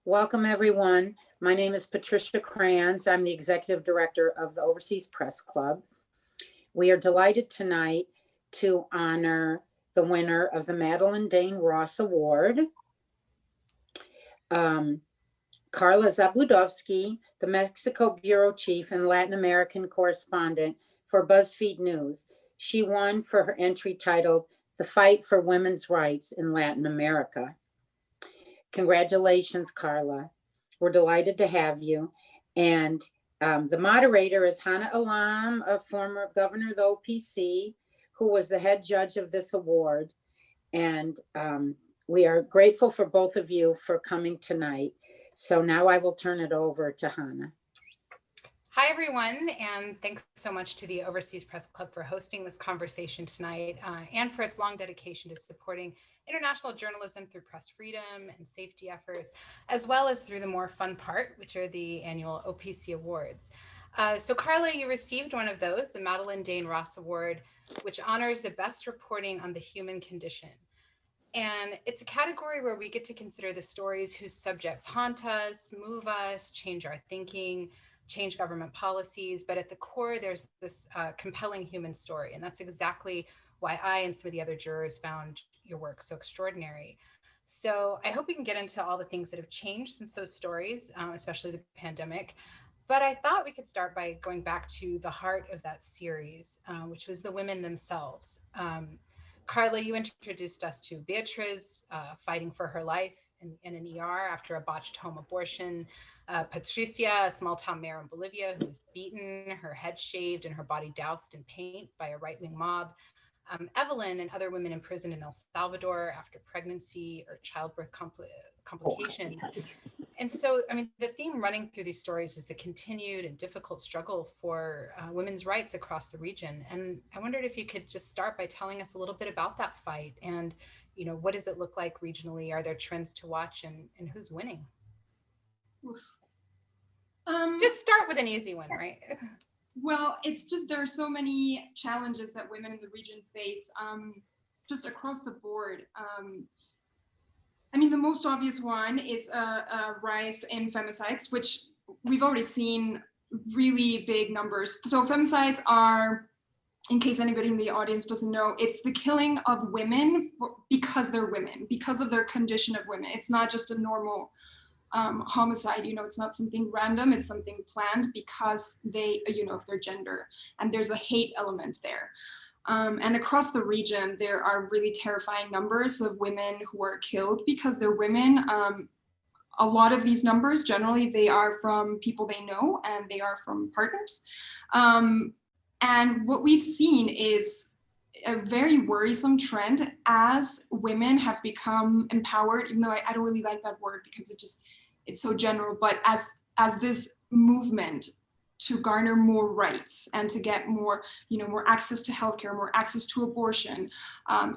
Welcome, everyone. My name is Patricia Kranz. I'm the Executive Director of the Overseas Press Club. We are delighted tonight to honor the winner of the Madeline Dane Ross Award, Karla Zabludovsky, the Mexico Bureau Chief and Latin American correspondent for BuzzFeed News. She won for her entry titled "The Fight for Women's Rights in Latin America." Congratulations, Karla. We're delighted to have you. And the moderator is Hannah Allam, a former governor of the OPC, who was the head judge of this award. And we are grateful for both of you for coming tonight. So now I will turn it over to Hannah. Hi, everyone, and thanks so much to the Overseas Press Club for hosting this conversation tonight and for its long dedication to supporting international journalism through press freedom and safety efforts, as well as through the more fun part, which are the annual OPC Awards. So Karla, you received one of those, the Madeline Dane Ross Award, which honors the best reporting on the human condition. And it's a category where we get to consider the stories whose subjects haunt us, move us, change our thinking, change government policies, but at the core, there's this compelling human story. And that's exactly why I and some of the other jurors found your work so extraordinary. So I hope we can get into all the things that have changed since those stories, especially the pandemic. But I thought we could start by going back to the heart of that series, which was the women themselves. Karla, you introduced us to Beatriz fighting for her life in an ER after a botched home abortion. Patricia, a small town mayor in Bolivia who was beaten, her head shaved and her body doused in paint by a right-wing mob. Evelyn and other women imprisoned in El Salvador after pregnancy or childbirth complications. And so, I mean, the theme running through these stories is the continued and difficult struggle for women's rights across the region. And I wondered if you could just start by telling us a little bit about that fight and, you know, what does it look like regionally? Are there trends to watch and who's winning? Just start with an easy one, right? Well, it's just there are so many challenges that women in the region face just across the board. I mean, the most obvious one is a rise in femicides, which we've already seen really big numbers. So femicides are, in case anybody in the audience doesn't know, it's the killing of women because they're women, because of their condition of women. It's not just a normal homicide, you know, it's not something random, it's something planned because they, you know, of their gender, and there's a hate element there. And across the region, there are really terrifying numbers of women who are killed because they're women. A lot of these numbers, generally, they are from people they know and they are from partners. And what we've seen is a very worrisome trend as women have become empowered, even though I don't really like that word because it's so general, but as this movement to garner more rights and to get more, you know, more access to healthcare, more access to abortion,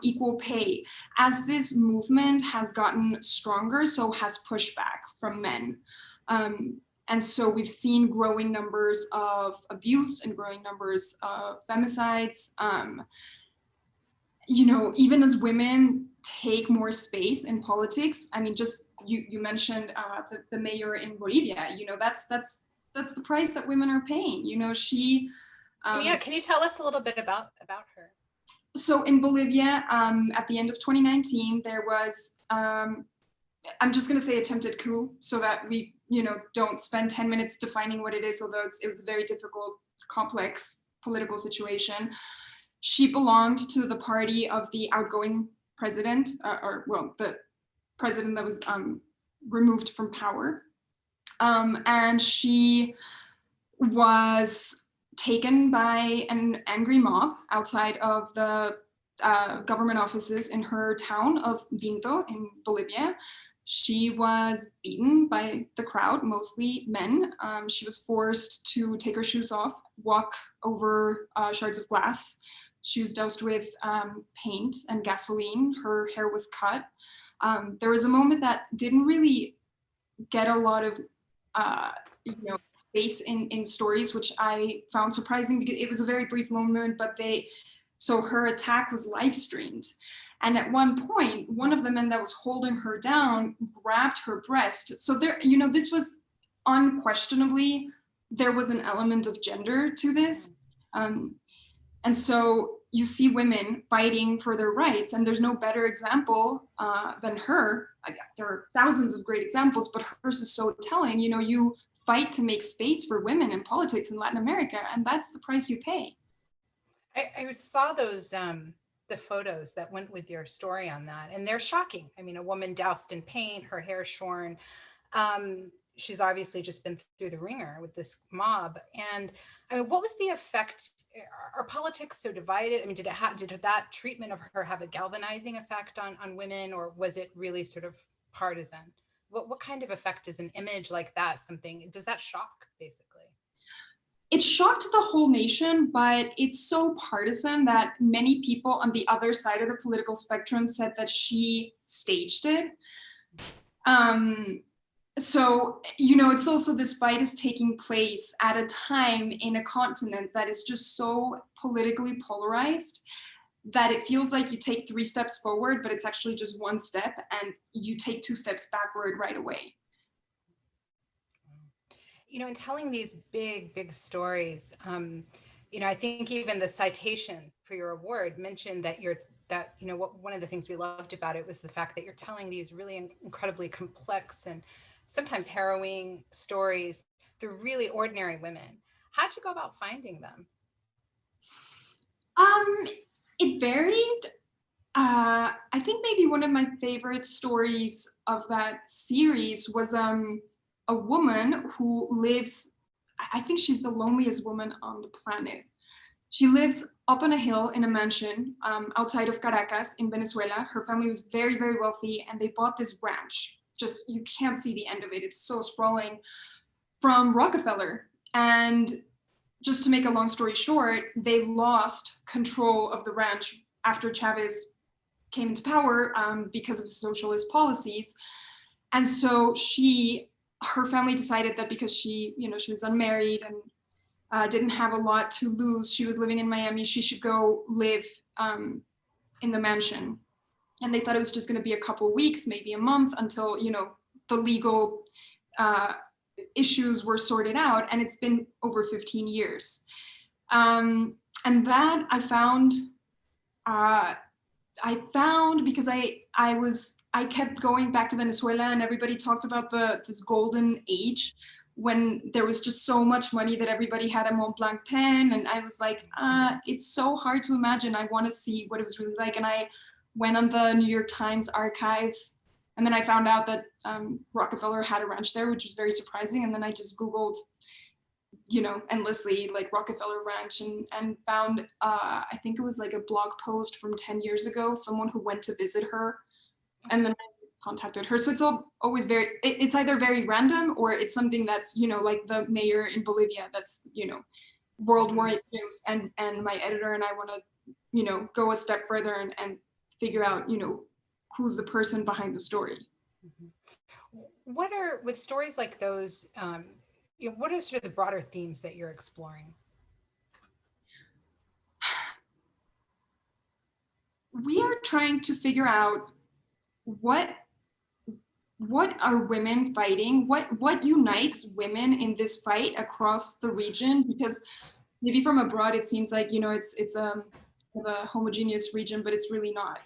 equal pay, as this movement has gotten stronger, so has pushback from men. And so we've seen growing numbers of abuse and growing numbers of femicides. You know, even as women take more space in politics, I mean, just you mentioned the mayor in Bolivia, you know, that's the price that women are paying. You know, she. Yeah, can you tell us a little bit about her? So in Bolivia, at the end of 2019, there was, I'm just going to say attempted coup, so that we, you know, don't spend 10 minutes defining what it is, although it was a very difficult, complex political situation. She belonged to the party of the outgoing president, the president that was removed from power. And she was taken by an angry mob outside of the government offices in her town of Vinto in Bolivia. She was beaten by the crowd, mostly men. She was forced to take her shoes off, walk over shards of glass. She was doused with paint and gasoline. Her hair was cut. There was a moment that didn't really get a lot of you know, space in stories, which I found surprising because it was a very brief moment, but so her attack was live streamed. And at one point, one of the men that was holding her down grabbed her breast. So there, you know, this was unquestionably, there was an element of gender to this. And so you see women fighting for their rights, and there's no better example than her. There are thousands of great examples, but hers is so telling. You know, you fight to make space for women in politics in Latin America, and that's the price you pay. I saw those the photos that went with your story on that, and they're shocking. I mean, a woman doused in paint, her hair shorn. She's obviously just been through the ringer with this mob. And I mean, what was the effect? Are politics so divided? I mean, did that treatment of her have a galvanizing effect on women, or was it really sort of partisan? What kind of effect is an image like that? Does that shock, basically? It shocked the whole nation, but it's so partisan that many people on the other side of the political spectrum said that she staged it. So, you know, it's also, this fight is taking place at a time in a continent that is just so politically polarized that it feels like you take 3 steps forward, but it's actually just 1 step, and you take 2 steps backward right away. You know, in telling these big stories, you know, I think even the citation for your award mentioned that one of the things we loved about it was the fact that you're telling these really incredibly complex and sometimes harrowing stories through really ordinary women. How'd you go about finding them? It varied. I think maybe one of my favorite stories of that series was a woman who lives, I think she's the loneliest woman on the planet. She lives up on a hill in a mansion outside of Caracas in Venezuela. Her family was very, very wealthy, and they bought this ranch. Just, you can't see the end of it. It's so sprawling, from Rockefeller. And just to make a long story short, they lost control of the ranch after Chavez came into power because of socialist policies. And so her family decided that because she was unmarried and didn't have a lot to lose, she was living in Miami, she should go live in the mansion. And they thought it was just going to be a couple weeks, maybe a month, until, you know, the legal issues were sorted out. And it's been over 15 years. And that I found because I kept going back to Venezuela, and everybody talked about this golden age when there was just so much money that everybody had a Mont Blanc pen. And I was like, it's so hard to imagine. I want to see what it was really like. And I went on the New York Times archives, and then I found out that Rockefeller had a ranch there, which was very surprising. And then I just Googled, you know, endlessly, like Rockefeller Ranch, and found, I think it was like a blog post from 10 years ago, someone who went to visit her, and then I contacted her. So it's always it's either very random, or it's something that's, you know, like the mayor in Bolivia, that's, you know, worldwide news, and my editor and I want to, you know, go a step further and figure out, you know, who's the person behind the story. Mm-hmm. With stories like those, you know, what are sort of the broader themes that you're exploring? We are trying to figure out what are women fighting, what unites women in this fight across the region, because maybe from abroad it seems like, you know, it's a homogeneous region, but it's really not.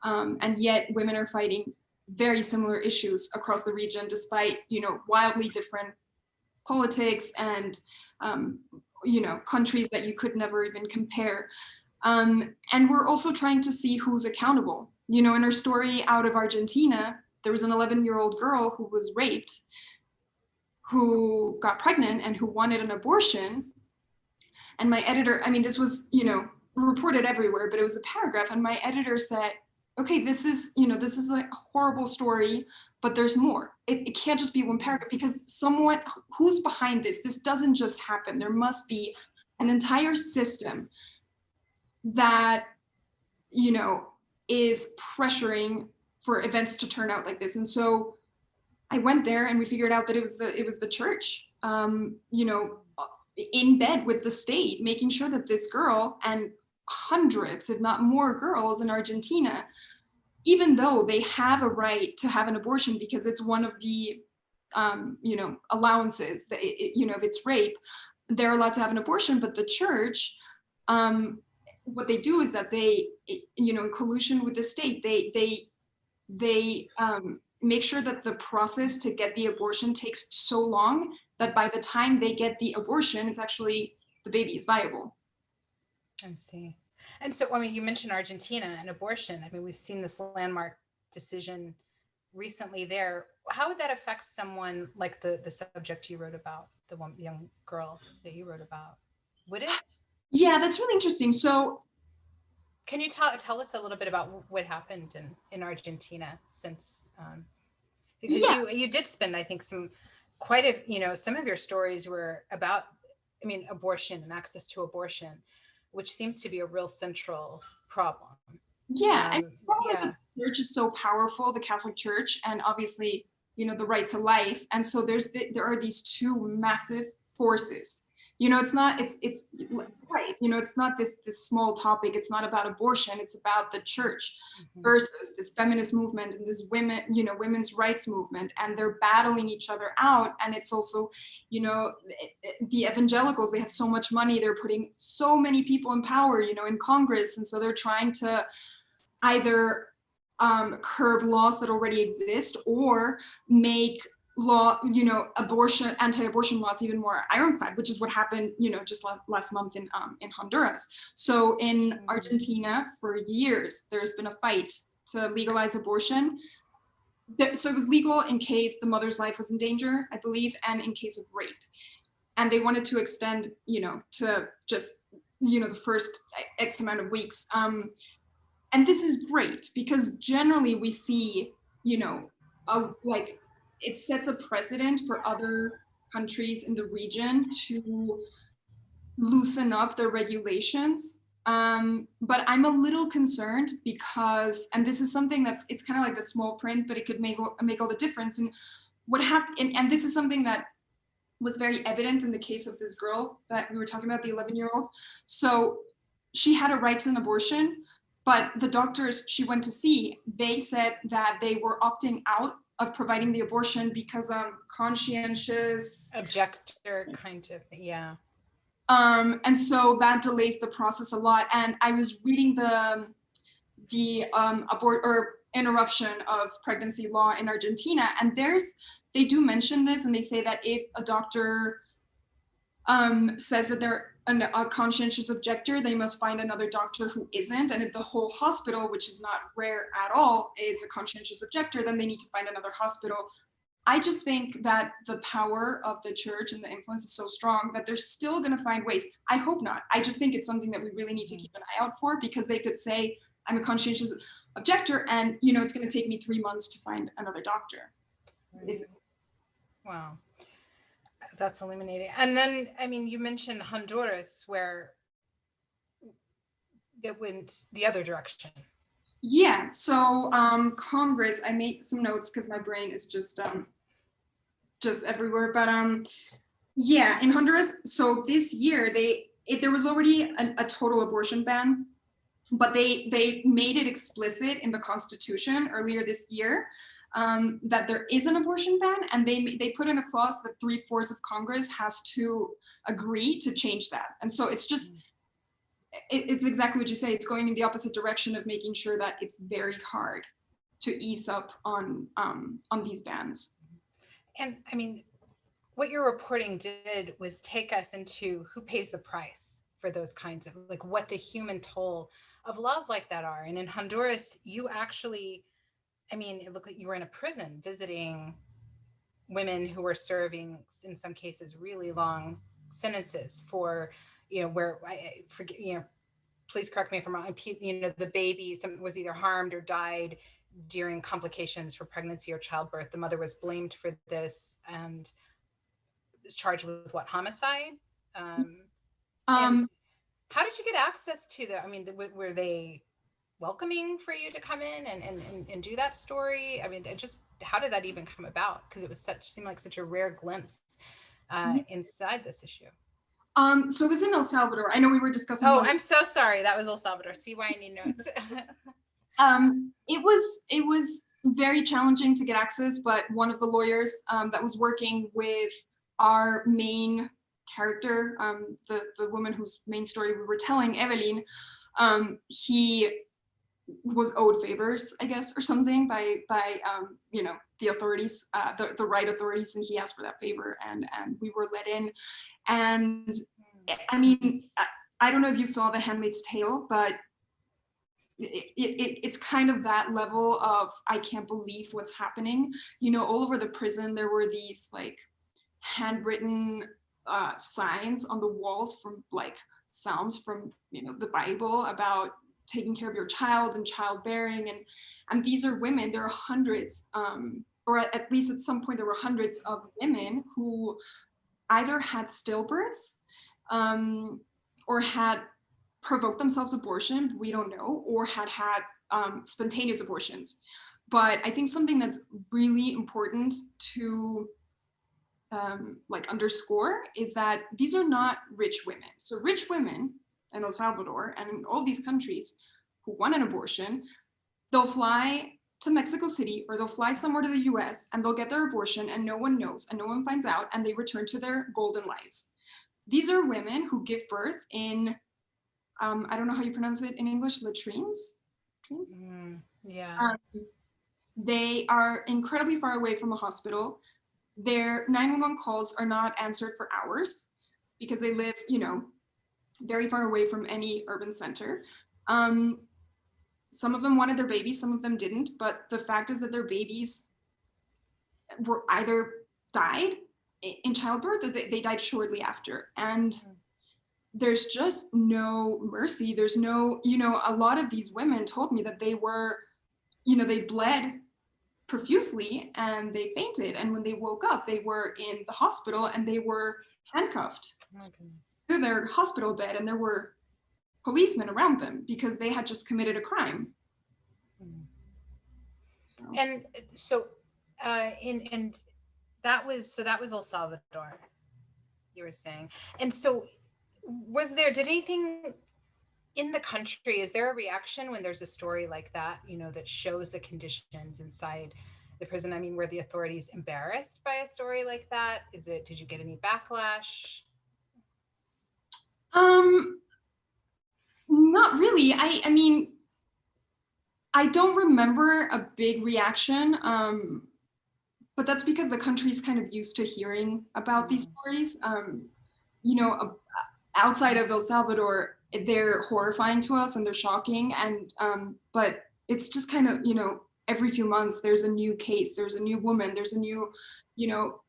And yet women are fighting very similar issues across the region, despite, you know, wildly different politics and, you know, countries that you could never even compare. And we're also trying to see who's accountable. You know, in her story out of Argentina, there was an 11-year-old girl who was raped, who got pregnant and who wanted an abortion. And my editor, I mean, this was, you know, reported everywhere, but it was a paragraph, and my editor said, okay, this is a horrible story, but there's more. It can't just be one paragraph, because someone who's behind this doesn't just happen. There must be an entire system that, you know, is pressuring for events to turn out like this. And so I went there, and we figured out that it was the church, you know, in bed with the state, making sure that this girl, and hundreds, if not more girls in Argentina, even though they have a right to have an abortion because it's one of the allowances that if it's rape, they're allowed to have an abortion. But the church, what they do is that they, in collusion with the state, they make sure that the process to get the abortion takes so long that by the time they get the abortion, it's actually the baby is viable. I see. And so, I mean, you mentioned Argentina and abortion. I mean, we've seen this landmark decision recently there. How would that affect someone like the subject you wrote about, the one young girl that you wrote about? Would it? Yeah, that's really interesting. So can you tell us a little bit about what happened in Argentina since, because you did spend, I think, some of your stories were about, I mean, abortion and access to abortion, which seems to be a real central problem. Yeah, and the church is so powerful, the Catholic Church, and obviously, the right to life. And so there are these two massive forces. It's not this small topic. It's not about abortion. It's about the church versus this feminist movement and this women's rights movement, and they're battling each other out. And it's also, the evangelicals, they have so much money. They're putting so many people in power, in Congress. And so they're trying to either curb laws that already exist or make anti-abortion laws even more ironclad, which is what happened, just last month in Honduras. So in Argentina, for years, there's been a fight to legalize abortion. So it was legal in case the mother's life was in danger, I believe, and in case of rape. And they wanted to extend, to just, the first X amount of weeks. And this is great because generally we see, it sets a precedent for other countries in the region to loosen up their regulations. But I'm a little concerned because, and this is something it's kind of like the small print, but it could make all the difference. And what happened, and this is something that was very evident in the case of this girl that we were talking about, the 11-year-old. So she had a right to an abortion, but the doctors she went to see, they said that they were opting out of providing the abortion because conscientious objector kind of, yeah. And so that delays the process a lot. And I was reading the abort or interruption of pregnancy law in Argentina, and they do mention this, and they say that if a doctor says that they're a conscientious objector, they must find another doctor who isn't. And if the whole hospital, which is not rare at all, is a conscientious objector, then they need to find another hospital. I just think that the power of the church and the influence is so strong that they're still going to find ways. I hope not. I just think it's something that we really need to keep an eye out for, because they could say, I'm a conscientious objector, and it's going to take me 3 months to find another doctor. Wow. That's illuminating. And then, I mean, you mentioned Honduras, where it went the other direction. Yeah. So Congress, I made some notes because my brain is just everywhere. But yeah, in Honduras, so this year there was already a total abortion ban, but they made it explicit in the Constitution earlier this year. That there is an abortion ban, and they put in a clause that 3/4 of Congress has to agree to change that. And so it's just, it's exactly what you say. It's going in the opposite direction of making sure that it's very hard to ease up on these bans. And I mean, what your reporting did was take us into who pays the price for those kinds of, like, what the human toll of laws like that are. And in Honduras, you actually, I mean, it looked like you were in a prison visiting women who were serving, in some cases, really long sentences for, where I forget, please correct me if I'm wrong, the baby was either harmed or died during complications for pregnancy or childbirth. The mother was blamed for this and was charged with homicide? How did you get access to them? I mean, were they welcoming for you to come in and do that story? I mean, how did that even come about? Because it seemed like such a rare glimpse inside this issue. So it was in El Salvador. I know we were discussing. Oh, I'm so sorry. That was El Salvador. See why I need notes. It was very challenging to get access, but one of the lawyers that was working with our main character, the woman whose main story we were telling, Evelyn, he was owed favors, I guess, or something by you know, the authorities, the right authorities, and he asked for that favor, and we were let in. And I mean, I don't know if you saw The Handmaid's Tale, but it's kind of that level of, I can't believe what's happening. You know, all over the prison there were these like handwritten signs on the walls from like psalms from, you know, the Bible about taking care of your child and childbearing, and these are women. There are hundreds, or at least at some point there were hundreds of women who either had stillbirths or had provoked themselves abortion, we don't know, or had spontaneous abortions. But I think something that's really important to like underscore is that these are not rich women. So rich women in El Salvador and in all these countries who want an abortion, they'll fly to Mexico City or they'll fly somewhere to the US and they'll get their abortion and no one knows and no one finds out and they return to their golden lives. These are women who give birth in, I don't know how you pronounce it in English, latrines? Yeah. They are incredibly far away from a hospital. Their 911 calls are not answered for hours because they live, you know, very far away from any urban center. Some of them wanted their babies, some of them didn't, but the fact is that their babies were either died in childbirth or they died shortly after. And there's just no mercy. There's no, you know, a lot of these women told me that they were, you know, they bled profusely and they fainted. And when they woke up, they were in the hospital and they were handcuffed to their hospital bed, and there were policemen around them because they had just committed a crime. So. And so, and that was El Salvador, you were saying. And so did anything in the country, is there a reaction when there's a story like that, you know, that shows the conditions inside the prison? I mean, were the authorities embarrassed by a story like that? Did you get any backlash? Not really. I mean, I don't remember a big reaction, but that's because the country's kind of used to hearing about these stories. You know, outside of El Salvador, they're horrifying to us and they're shocking. And but it's just kind of, you know, every few months there's a new case, there's a new woman, there's a new, you know,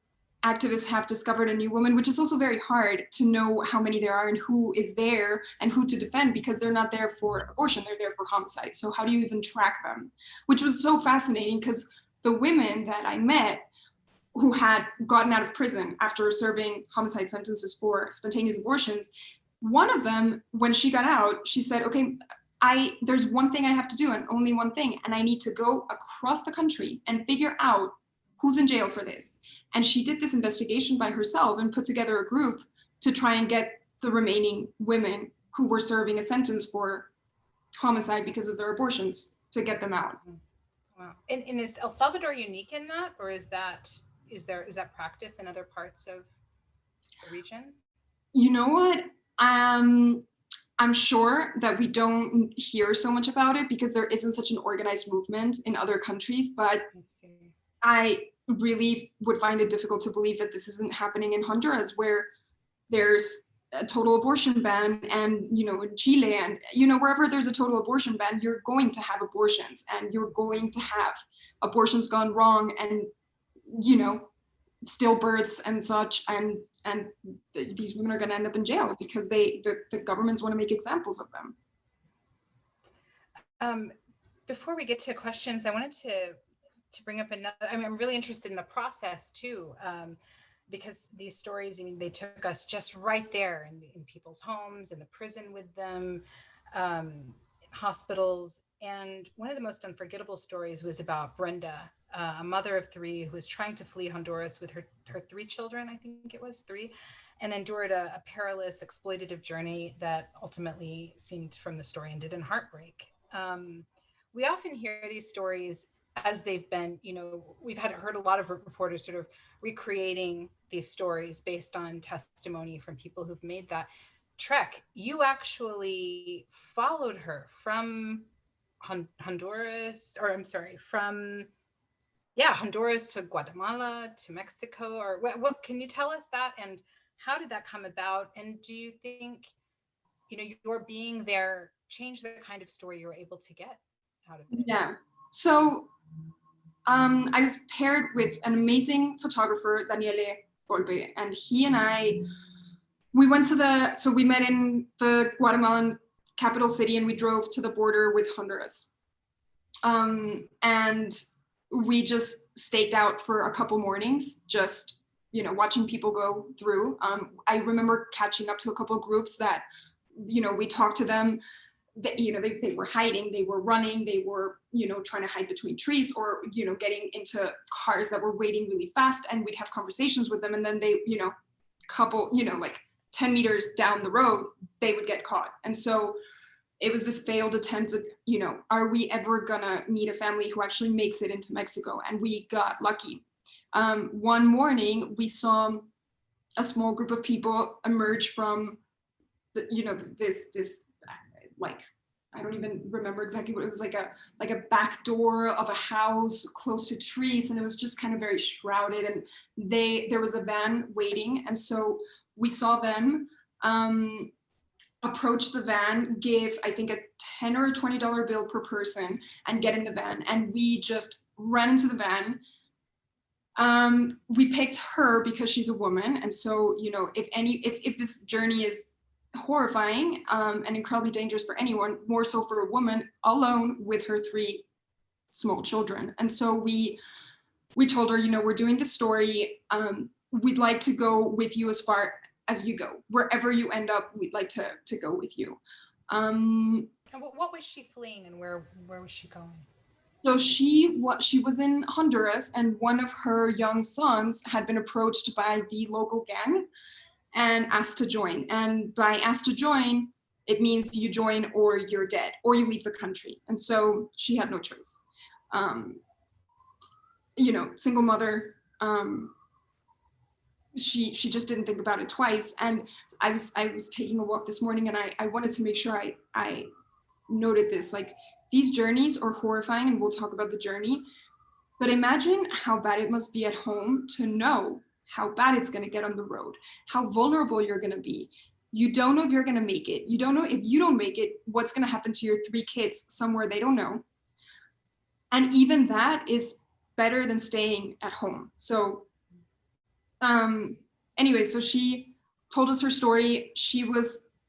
activists have discovered a new woman, which is also very hard to know how many there are and who is there and who to defend, because they're not there for abortion, they're there for homicide. So how do you even track them? Which was so fascinating because the women that I met who had gotten out of prison after serving homicide sentences for spontaneous abortions, one of them, when she got out, she said, okay, there's one thing I have to do and only one thing, and I need to go across the country and figure out who's in jail for this. And she did this investigation by herself and put together a group to try and get the remaining women who were serving a sentence for homicide because of their abortions to get them out. Wow. And is El Salvador unique in that, or is that practice in other parts of the region? You know what? I'm sure that we don't hear so much about it because there isn't such an organized movement in other countries, but I really would find it difficult to believe that this isn't happening in Honduras, where there's a total abortion ban, and, you know, in Chile, and, you know, wherever there's a total abortion ban, you're going to have abortions and you're going to have abortions gone wrong and, you know, stillbirths and such, and these women are going to end up in jail because the governments want to make examples of them. Before we get to questions, I wanted to bring up another, I mean, I'm really interested in the process too, because these stories, I mean, they took us just right there in people's homes, in the prison with them, hospitals. And one of the most unforgettable stories was about Brenda, a mother of three who was trying to flee Honduras with her three children, I think it was three, and endured a perilous, exploitative journey that ultimately seemed from the story ended in heartbreak. we often hear these stories as they've been, we've heard a lot of reporters sort of recreating these stories based on testimony from people who've made that trek. You actually followed her from Honduras, or I'm sorry, from Honduras to Guatemala to Mexico, or what can you tell us that, and how did that come about? And do you think, your being there changed the kind of story you were able to get out of it? Yeah. So I was paired with an amazing photographer, Daniele Volpe, and he and I, we met in the Guatemalan capital city, and we drove to the border with Honduras. And we just staked out for a couple mornings, just, watching people go through. I remember catching up to a couple of groups that, we talked to them. They were hiding, they were running, they were, trying to hide between trees, or, getting into cars that were waiting really fast, and we'd have conversations with them, and then they, like 10 meters down the road, they would get caught. And so it was this failed attempt at, are we ever gonna meet a family who actually makes it into Mexico? And we got lucky. One morning, we saw a small group of people emerge from this like, I don't even remember exactly what it was, like a back door of a house close to trees, and it was just kind of very shrouded, and there was a van waiting, and so we saw them approach the van, give I think a $10 or $20 bill per person, and get in the van, and we just ran into the van. We picked her because she's a woman, and so if this journey is horrifying and incredibly dangerous for anyone, more so for a woman alone with her 3 small children. And so we told her, we're doing this story. We'd like to go with you as far as you go. Wherever you end up, we'd like to go with you. And what was she fleeing, and where was she going? So she was in Honduras, and one of her young sons had been approached by the local gang and asked to join. And by asked to join, it means you join or you're dead, or you leave the country. And so she had no choice. Single mother, she just didn't think about it twice. And I was taking a walk this morning, and I wanted to make sure I noted this, like, these journeys are horrifying, and we'll talk about the journey, but imagine how bad it must be at home to know how bad it's going to get on the road, how vulnerable you're going to be. You don't know if you're going to make it. You don't know if you don't make it, what's going to happen to your 3 kids somewhere they don't know. And even that is better than staying at home. So anyway, so she told us her story.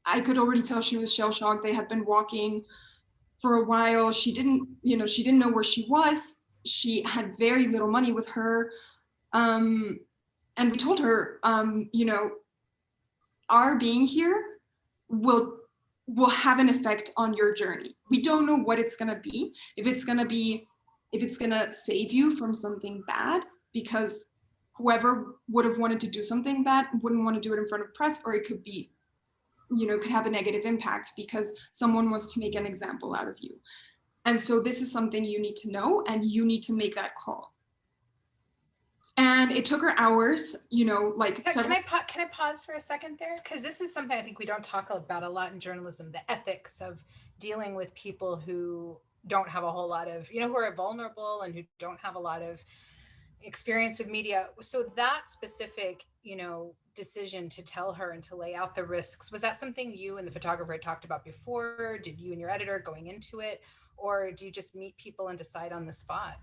I could already tell she was shell-shocked. They had been walking for a while. She didn't know where she was. She had very little money with her. And we told her, our being here will have an effect on your journey. We don't know what it's gonna be. If it's gonna save you from something bad, because whoever would have wanted to do something bad wouldn't want to do it in front of press, or it could be, could have a negative impact because someone wants to make an example out of you. And so this is something you need to know, and you need to make that call. And it took her hours, like Can I pause for a second there? Because this is something I think we don't talk about a lot in journalism, the ethics of dealing with people who don't have a whole lot of, who are vulnerable and who don't have a lot of experience with media. So that specific, decision to tell her and to lay out the risks, was that something you and the photographer had talked about before? Did you and your editor going into it? Or do you just meet people and decide on the spot?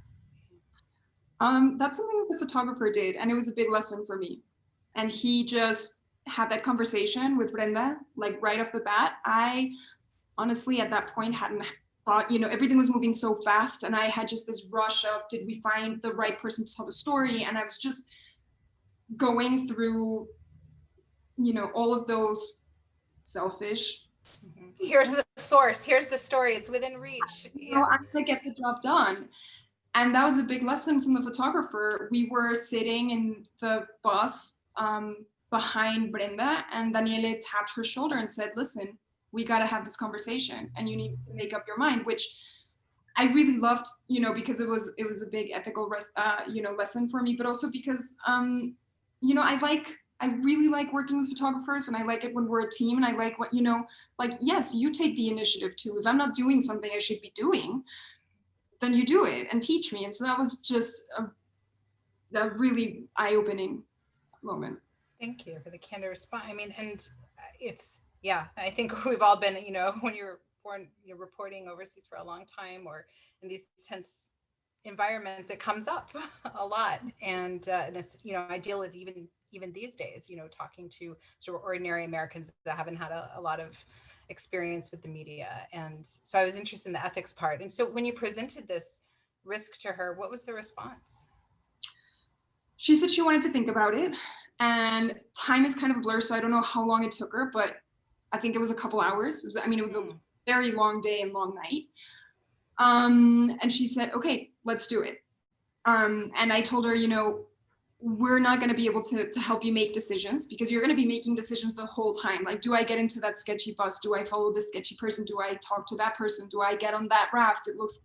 That's something that the photographer did, and it was a big lesson for me. And he just had that conversation with Brenda, like right off the bat. I honestly, at that point, hadn't thought, everything was moving so fast, and I had just this rush of, did we find the right person to tell the story? And I was just going through, all of those selfish. Here's the source, here's the story, it's within reach. I'm gonna get the job done. And that was a big lesson from the photographer. We were sitting in the bus behind Brenda, and Daniele tapped her shoulder and said, listen, we got to have this conversation, and you need to make up your mind, which I really loved, because it was a big ethical lesson for me, but also because I really like working with photographers, and I like it when we're a team, and I like what, yes, you take the initiative too. If I'm not doing something I should be doing, then you do it and teach me. And so that was just a really eye-opening moment. Thank you for the candid response. I mean, and it's, yeah, I think we've all been, when you're reporting overseas for a long time or in these tense environments, it comes up a lot. And it's, I deal with even these days, talking to sort of ordinary Americans that haven't had a lot of experience with the media. And so I was interested in the ethics part. And so when you presented this risk to her, what was the response? She said she wanted to think about it, and time is kind of a blur, so I don't know how long it took her, but I think it was a couple hours. It was a very long day and long night. And she said, okay, let's do it. And I told her, we're not going to be able to help you make decisions, because you're going to be making decisions the whole time. Like, do I get into that sketchy bus? Do I follow this sketchy person? Do I talk to that person? Do I get on that raft? It looks,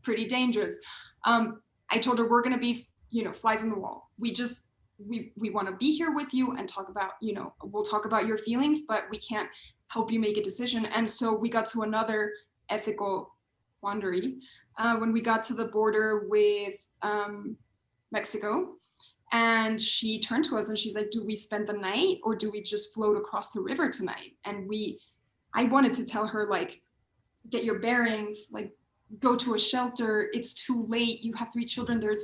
pretty dangerous. I told her, we're going to be, flies on the wall. We want to be here with you and talk about, we'll talk about your feelings, but we can't help you make a decision. And so we got to another ethical quandary when we got to the border with Mexico. And she turned to us and she's like, do we spend the night or do we just float across the river tonight? And I wanted to tell her, like, get your bearings, like, go to a shelter. It's too late. You have 3 children. They're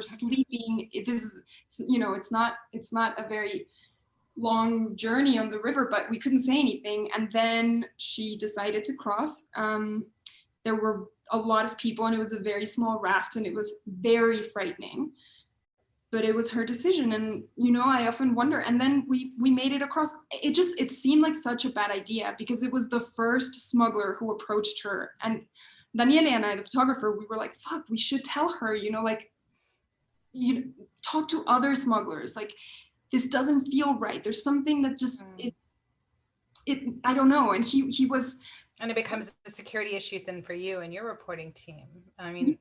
sleeping. It's not a very long journey on the river, but we couldn't say anything. And then she decided to cross. There were a lot of people and it was a very small raft and it was very frightening, but it was her decision. And, I often wonder, and then we made it across. It seemed like such a bad idea because it was the first smuggler who approached her. And Daniele and I, the photographer, we were like, fuck, we should tell her, talk to other smugglers. Like, this doesn't feel right. There's something that just I don't know. And he was. And it becomes a security issue then for you and your reporting team. I mean,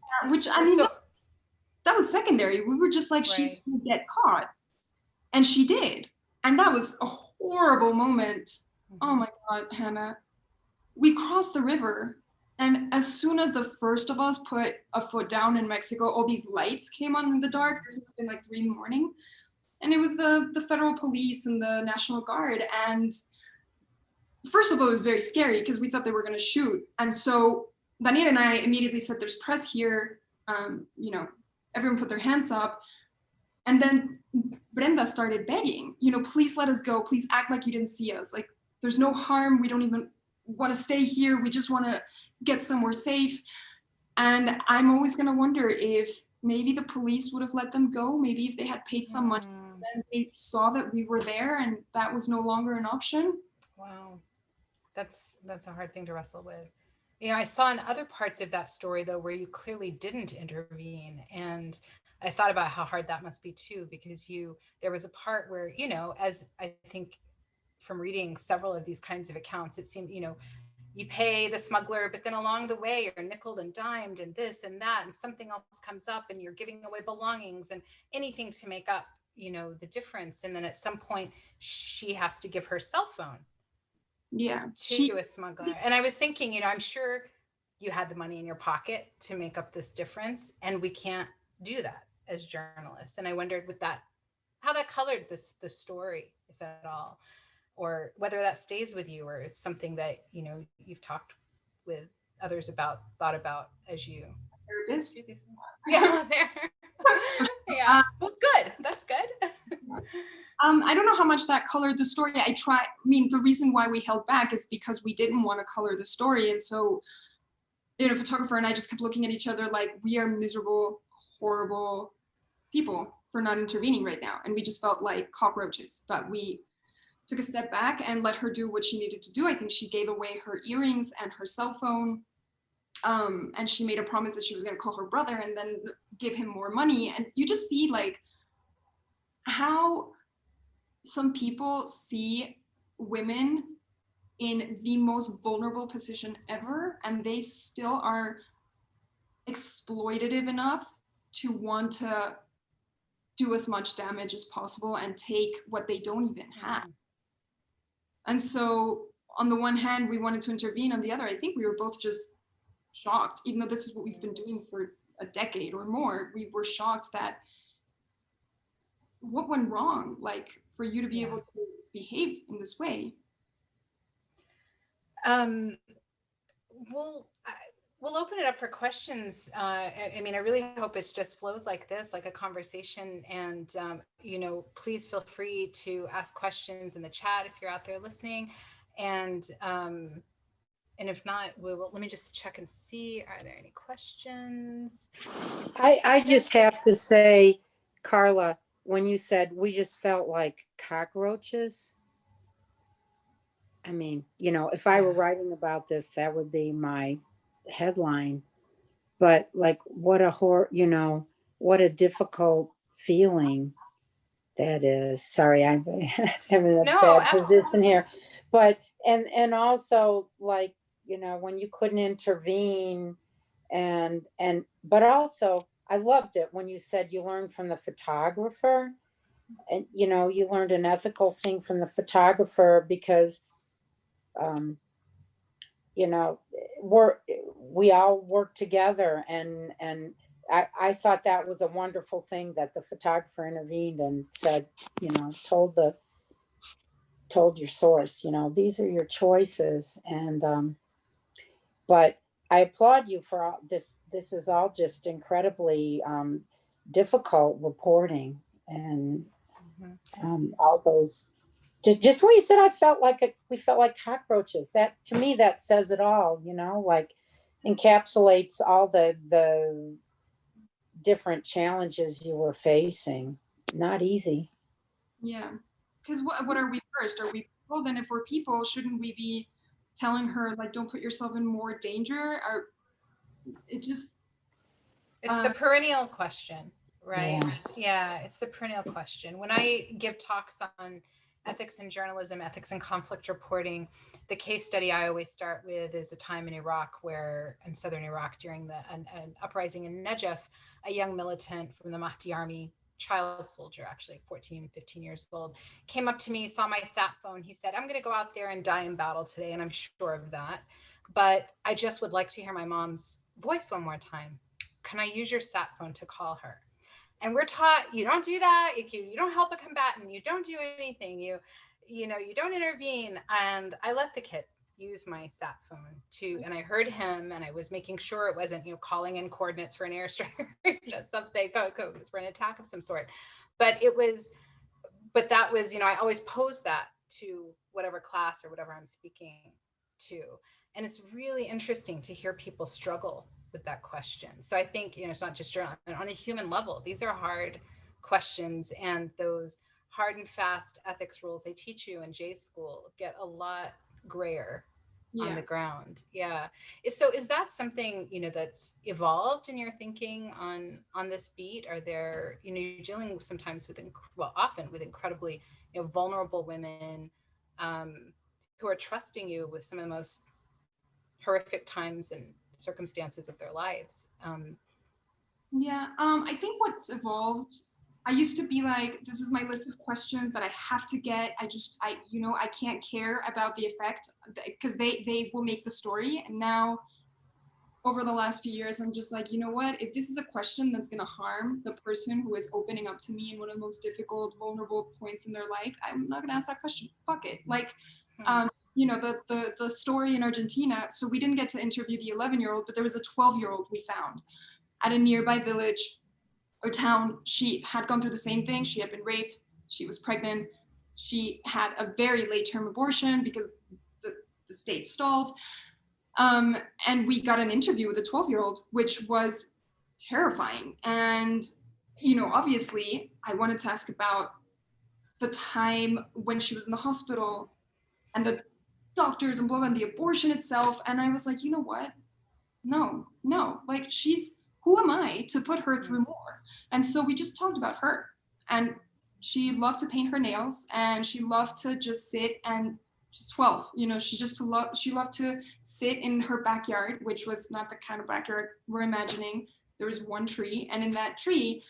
that was secondary. We were just like, right. She's gonna get caught. And she did. And that was a horrible moment. Mm-hmm. Oh my God, Hannah. We crossed the river. And as soon as the first of us put a foot down in Mexico, all these lights came on in the dark. This must have been like 3 a.m. And it was the federal police and the National Guard. And first of all, it was very scary because we thought they were going to shoot. And so Daniel and I immediately said, there's press here. Everyone put their hands up. And then Brenda started begging, please let us go. Please act like you didn't see us. Like, there's no harm. We don't even want to stay here. We just want to get somewhere safe. And I'm always going to wonder if maybe the police would have let them go. Maybe if they had paid some money and they saw that we were there and that was no longer an option. Wow. That's a hard thing to wrestle with. I saw in other parts of that story, though, where you clearly didn't intervene. And I thought about how hard that must be, too, because there was a part where, as I think from reading several of these kinds of accounts, it seemed, you pay the smuggler, but then along the way, you're nickeled and dimed and this and that, and something else comes up and you're giving away belongings and anything to make up, the difference. And then at some point, she has to give her cell phone. Yeah, to a smuggler. And I was thinking, I'm sure you had the money in your pocket to make up this difference, and we can't do that as journalists. And I wondered how that colored the story, if at all, or whether that stays with you, or it's something that you've talked with others about, thought about as you. Therapist. Yeah, there. Yeah. Well, good. That's good. I don't know how much that colored the story. The reason why we held back is because we didn't want to color the story. And so, photographer and I just kept looking at each other like, we are miserable, horrible people for not intervening right now. And we just felt like cockroaches, but we took a step back and let her do what she needed to do. I think she gave away her earrings and her cell phone. And she made a promise that she was going to call her brother and then give him more money. And you just see like how some people see women in the most vulnerable position ever, and they still are exploitative enough to want to do as much damage as possible and take what they don't even have. And so on the one hand, we wanted to intervene. On the other, I think we were both just shocked, even though this is what we've been doing for a decade or more. We were shocked that what went wrong, like for you to be able to behave in this way. We'll open it up for questions. I mean, I really hope it just flows like this, like a conversation. And, you know, please feel free to ask questions in the chat if you're out there listening. And if not, let me just check and see, are there any questions? I just have to say, Karla, when you said we just felt like cockroaches, I mean, you know, if I were writing about this, that would be my headline. But like, what a you know, what a difficult feeling that is. Sorry, I'm having a bad position here. But and also, like, you know, when you couldn't intervene, but also I loved it when you said you learned from the photographer, and you know, you learned an ethical thing from the photographer, because you know, we all work together, and I thought that was a wonderful thing that the photographer intervened and said, you know, told your source, you know, these are your choices. And but I applaud you for all this. This is all just incredibly difficult reporting, and all those. Just when you said, we felt like cockroaches. That, to me, that says it all. You know, like encapsulates all the different challenges you were facing. Not easy. Yeah, because what are we first? Are we people? Then if we're people, shouldn't we be telling her, like, don't put yourself in more danger? Or it's the perennial question, right? Yeah, it's the perennial question. When I give talks on ethics in journalism, ethics in conflict reporting, the case study I always start with is a time in Iraq in southern Iraq, during an uprising in Najaf, a young militant from the Mahdi army, child soldier, actually 14, 15 years old, came up to me, saw my sat phone. He said, I'm going to go out there and die in battle today, and I'm sure of that. But I just would like to hear my mom's voice one more time. Can I use your sat phone to call her? And we're taught, you don't do that. You don't help a combatant. You don't do anything. You don't intervene. And I let the kid use my sat phone and I heard him, and I was making sure it wasn't, calling in coordinates for an airstrike or something, for an attack of some sort. But that was, I always pose that to whatever class or whatever I'm speaking to. And it's really interesting to hear people struggle with that question. So I think, it's not just on a human level. These are hard questions, and those hard and fast ethics rules they teach you in J school get a lot grayer on the ground. Yeah. So is that something, that's evolved in your thinking on this beat? Are there, you're dealing sometimes with, often with incredibly, vulnerable women who are trusting you with some of the most horrific times and circumstances of their lives. I think what's evolved, I used to be like, this is my list of questions that I have to get. I can't care about the effect, because they will make the story. And now over the last few years, I'm just like, you know what, if this is a question that's going to harm the person who is opening up to me in one of the most difficult, vulnerable points in their life, I'm not going to ask that question. Fuck it. Like, the story in Argentina, so we didn't get to interview the 11-year-old, but there was a 12-year-old we found at a nearby village or town. She had gone through the same thing. She had been raped. She was pregnant. She had a very late term abortion because the state stalled. And we got an interview with a 12-year-old, which was terrifying. And, obviously I wanted to ask about the time when she was in the hospital and the doctors and blah, blah, and the abortion itself. And I was like, you know what? No, like, who am I to put her through more? And so we just talked about her, and she loved to paint her nails, and she loved to just sit and she's 12, you know, she loved to sit in her backyard, which was not the kind of backyard we're imagining. There was one tree, and in that tree,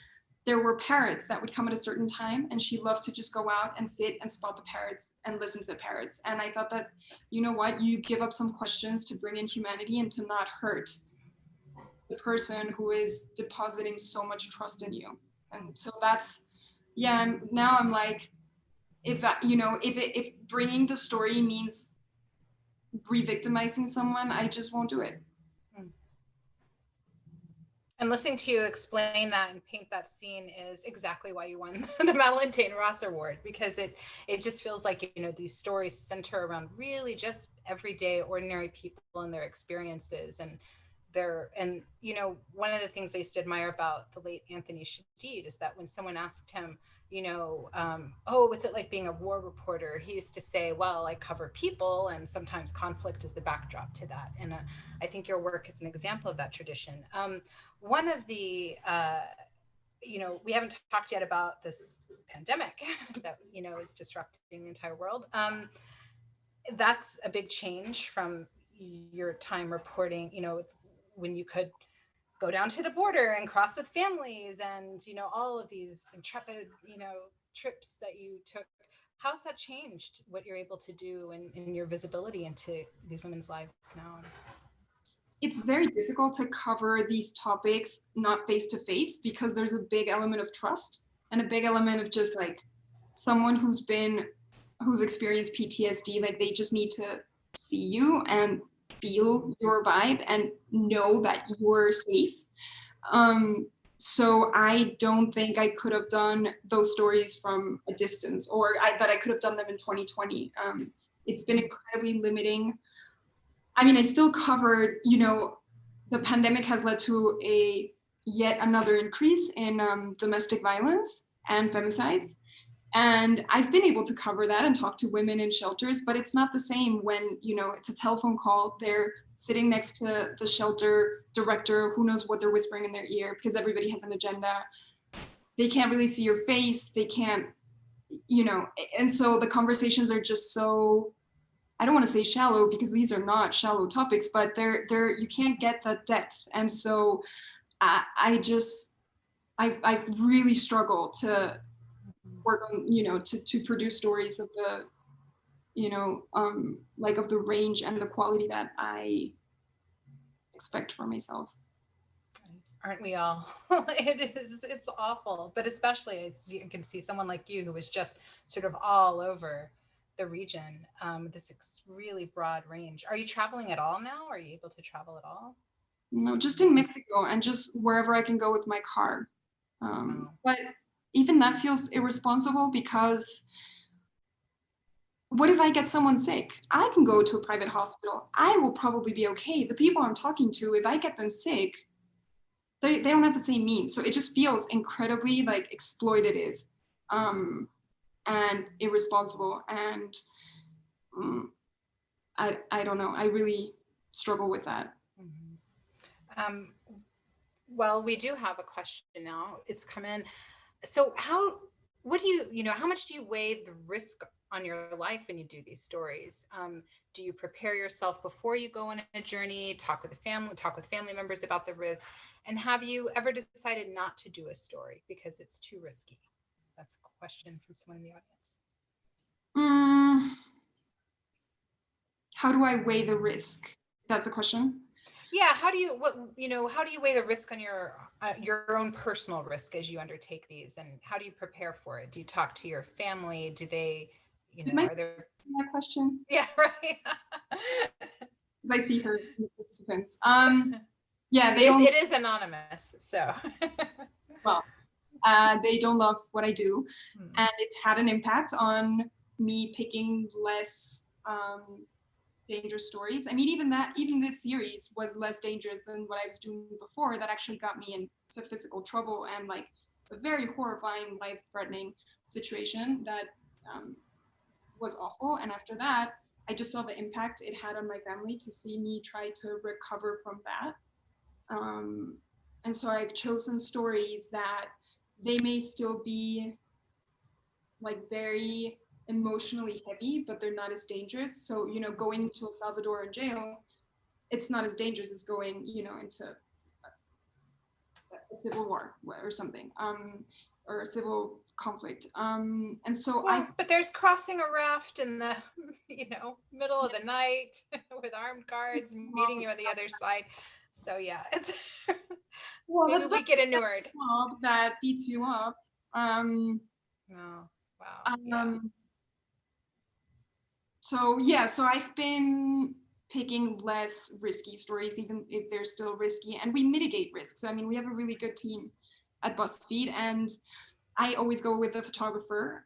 there were parrots that would come at a certain time, and she loved to just go out and sit and spot the parrots and listen to the parrots. And I thought that, you know what, you give up some questions to bring in humanity and to not hurt the person who is depositing so much trust in you. And so that's, yeah, now I'm like, if bringing the story means re-victimizing someone, I just won't do it. And listening to you explain that and paint that scene is exactly why you won the Madeline Dane Ross Award, because it just feels like, you know, these stories center around really just everyday, ordinary people and their experiences. And you know, one of the things I used to admire about the late Anthony Shadid is that when someone asked him, you know, oh, what's it like being a war reporter? He used to say, well, I cover people, and sometimes conflict is the backdrop to that. And I think your work is an example of that tradition. One of the, you know, we haven't talked yet about this pandemic that, you know, is disrupting the entire world. That's a big change from your time reporting, you know, when you could go down to the border and cross with families and, you know, all of these intrepid, you know, trips that you took. How's that changed what you're able to do and your visibility into these women's lives now? It's very difficult to cover these topics not face to face, because there's a big element of trust and a big element of just like someone who's experienced PTSD, like they just need to see you and feel your vibe and know that you're safe. So I don't think I could have done those stories from a distance, or that I could have done them in 2020. It's been incredibly limiting. I mean, I still covered, you know, the pandemic has led to yet another increase in domestic violence and femicides. And I've been able to cover that and talk to women in shelters, but it's not the same when, you know, it's a telephone call. They're sitting next to the shelter director, who knows what they're whispering in their ear, because everybody has an agenda. They can't really see your face. They can't, you know, and so the conversations are just so, I don't want to say shallow, because these are not shallow topics, but you can't get the depth. And so I've really struggled to work on, you know, to produce stories of the, you know, like of the range and the quality that I expect for myself. Aren't we all? It's awful, but especially you can see someone like you who was just sort of all over the region, this really broad range. Are you traveling at all now? Are you able to travel at all? No, just in Mexico and just wherever I can go with my car. But even that feels irresponsible, because what if I get someone sick? I can go to a private hospital. I will probably be okay. The people I'm talking to, if I get them sick, they don't have the same means. So it just feels incredibly like exploitative and irresponsible. And I don't know. I really struggle with that. Mm-hmm. Well, we do have a question now. It's come in. So how much do you weigh the risk on your life when you do these stories? Do you prepare yourself before you go on a journey, talk with family members about the risk? And have you ever decided not to do a story because it's too risky? That's a question from someone in the audience. How do I weigh the risk? That's a question. Yeah, how do you weigh the risk on your own personal risk as you undertake these, and how do you prepare for it? Do you talk to your family? Do they, are there that question? Yeah, right. Because I see her participants. Yeah, it is anonymous, so well, they don't love what I do, and it's had an impact on me picking less dangerous stories. I mean, even this series was less dangerous than what I was doing before. That actually got me into physical trouble and like a very horrifying, life-threatening situation that was awful. And after that, I just saw the impact it had on my family to see me try to recover from that. And so I've chosen stories that they may still be like very emotionally heavy, but they're not as dangerous. So, you know, going to El Salvador in jail, it's not as dangerous as going, you know, into a civil war or something, or a civil conflict. And so well, but there's crossing a raft in the, you know, middle of the night with armed guards meeting you at the other side. So yeah, it's well, maybe that's we get inured. that beats you up. Oh, wow. Yeah. So yeah, so I've been picking less risky stories, even if they're still risky, and we mitigate risks. I mean, we have a really good team at BuzzFeed, and I always go with a photographer.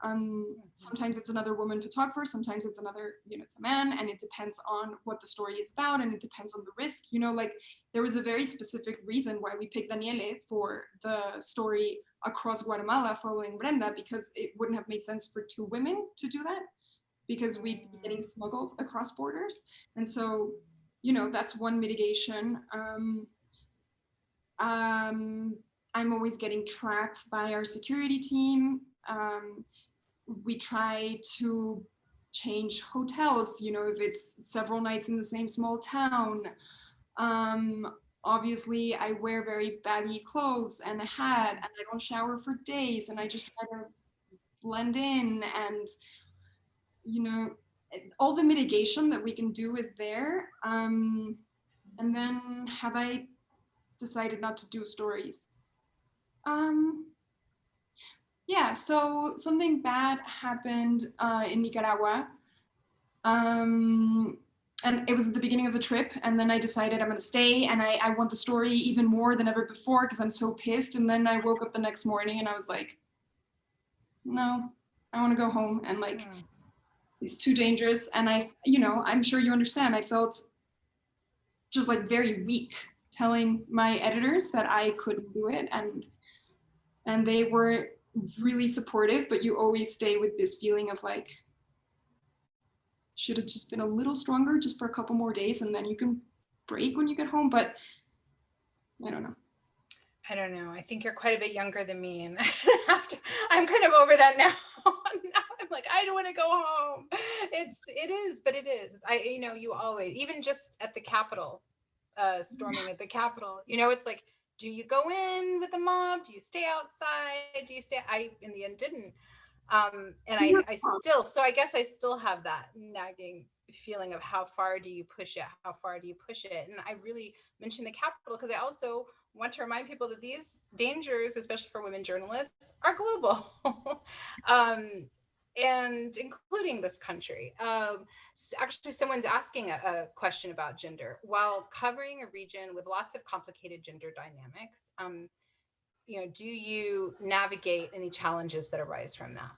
Sometimes it's another woman photographer, sometimes it's another, you know, it's a man, and it depends on what the story is about, and it depends on the risk. You know, like there was a very specific reason why we picked Daniele for the story across Guatemala following Brenda, because it wouldn't have made sense for two women to do that, because we'd be getting smuggled across borders. And so, you know, that's one mitigation. I'm always getting tracked by our security team. We try to change hotels, you know, if it's several nights in the same small town. Obviously, I wear very baggy clothes and a hat, and I don't shower for days, and I just try to blend in. And, you know, all the mitigation that we can do is there. And then have I decided not to do stories? Yeah, so something bad happened in Nicaragua. And it was at the beginning of the trip, and then I decided I'm gonna stay, and I want the story even more than ever before because I'm so pissed. And then I woke up the next morning and I was like, no, I want to go home, and like it's too dangerous. And I, you know, I'm sure you understand, I felt just like very weak telling my editors that I couldn't do it, and they were really supportive, but you always stay with this feeling of like, should have just been a little stronger just for a couple more days, and then you can break when you get home. But I don't know. I don't know. I think you're quite a bit younger than me, and I'm kind of over that now. Now I'm like, I don't want to go home. It is, but it is. You know, you always, even just at the Capitol, storming at the Capitol, you know, it's like, do you go in with the mob? Do you stay outside? Do you stay? I, in the end, didn't. And I still, so I guess I still have that nagging feeling of how far do you push it? How far do you push it? And I really mentioned the Capitol because I also want to remind people that these dangers, especially for women journalists, are global. And including this country. Actually, someone's asking a question about gender. While covering a region with lots of complicated gender dynamics, you know, do you navigate any challenges that arise from that?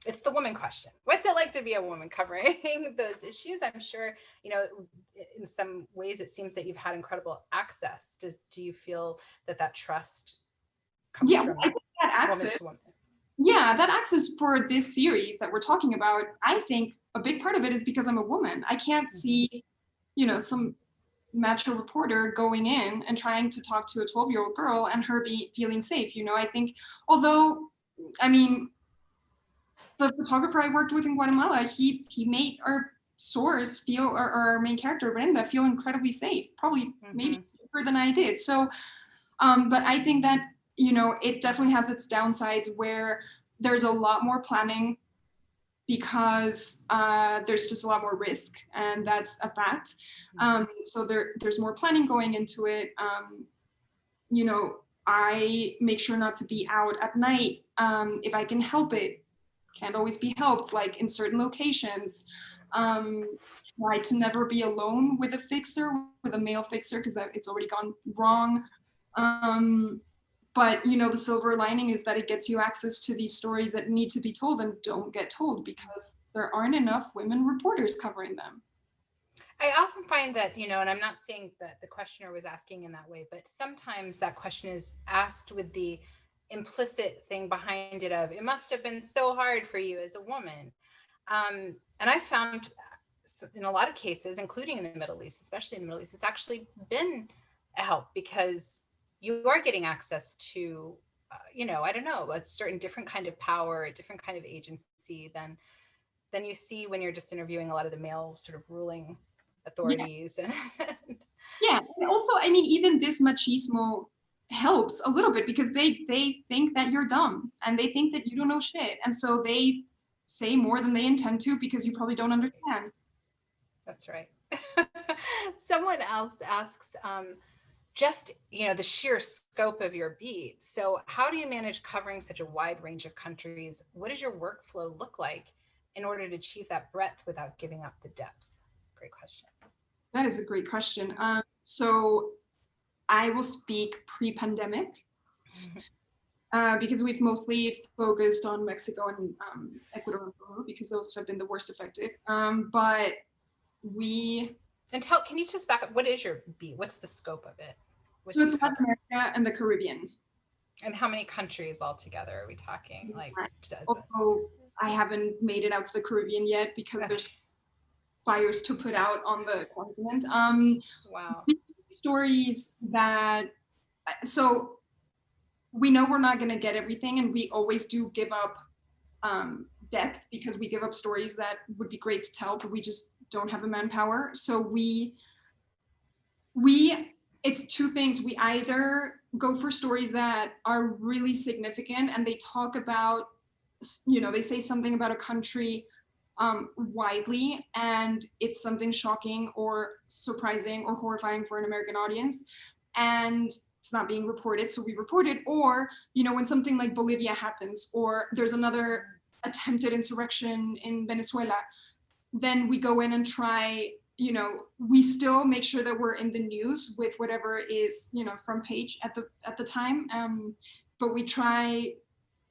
It's the woman question. What's it like to be a woman covering those issues? I'm sure, you know, in some ways it seems that you've had incredible access. Do you feel that trust comes from I think that access, woman to woman? Yeah, that access for this series that we're talking about, I think a big part of it is because I'm a woman. I can't see, you know, some macho reporter going in and trying to talk to a 12-year-old girl and her feeling safe. You know, I think, although, I mean, the photographer I worked with in Guatemala, he made our source feel, or our main character, Brenda, feel incredibly safe, probably maybe safer than I did. So, but I think that, you know, it definitely has its downsides where there's a lot more planning because there's just a lot more risk, and that's a fact. So there's more planning going into it. You know, I make sure not to be out at night if I can help it. Can't always be helped, like in certain locations. Try to never be alone with a fixer, with a male fixer, because it's already gone wrong. But, you know, the silver lining is that it gets you access to these stories that need to be told and don't get told because there aren't enough women reporters covering them. I often find that, you know, and I'm not saying that the questioner was asking in that way, but sometimes that question is asked with the implicit thing behind it of, it must have been so hard for you as a woman. And I found in a lot of cases, including in the Middle East, especially in the Middle East, it's actually been a help because you are getting access to I don't know, a certain different kind of power, a different kind of agency than you see when you're just interviewing a lot of the male sort of ruling authorities. Yeah. Yeah, and also, I mean, even this machismo helps a little bit because they think that you're dumb and they think that you don't know shit, and so they say more than they intend to because you probably don't understand. That's right. Someone else asks, just the sheer scope of your beat. So how do you manage covering such a wide range of countries? What does your workflow look like in order to achieve that breadth without giving up the depth? Great question. That is a great question. So I will speak pre-pandemic because we've mostly focused on Mexico and Ecuador and Peru because those have been the worst affected. But can you just back up? What is your beat? What's the scope of it? So it's Latin America and the Caribbean. And how many countries altogether are we talking? Like dozens? Although I haven't made it out to the Caribbean yet because there's fires to put out on the continent. Wow. Stories that, so we know we're not going to get everything, and we always do give up depth because we give up stories that would be great to tell, but we just don't have the manpower. So it's two things. We either go for stories that are really significant and they talk about, they say something about a country widely, and it's something shocking or surprising or horrifying for an American audience, and it's not being reported, so we report it. Or when something like Bolivia happens, or there's another attempted insurrection in Venezuela, then we go in and try, we still make sure that we're in the news with whatever is front page at the time, but we try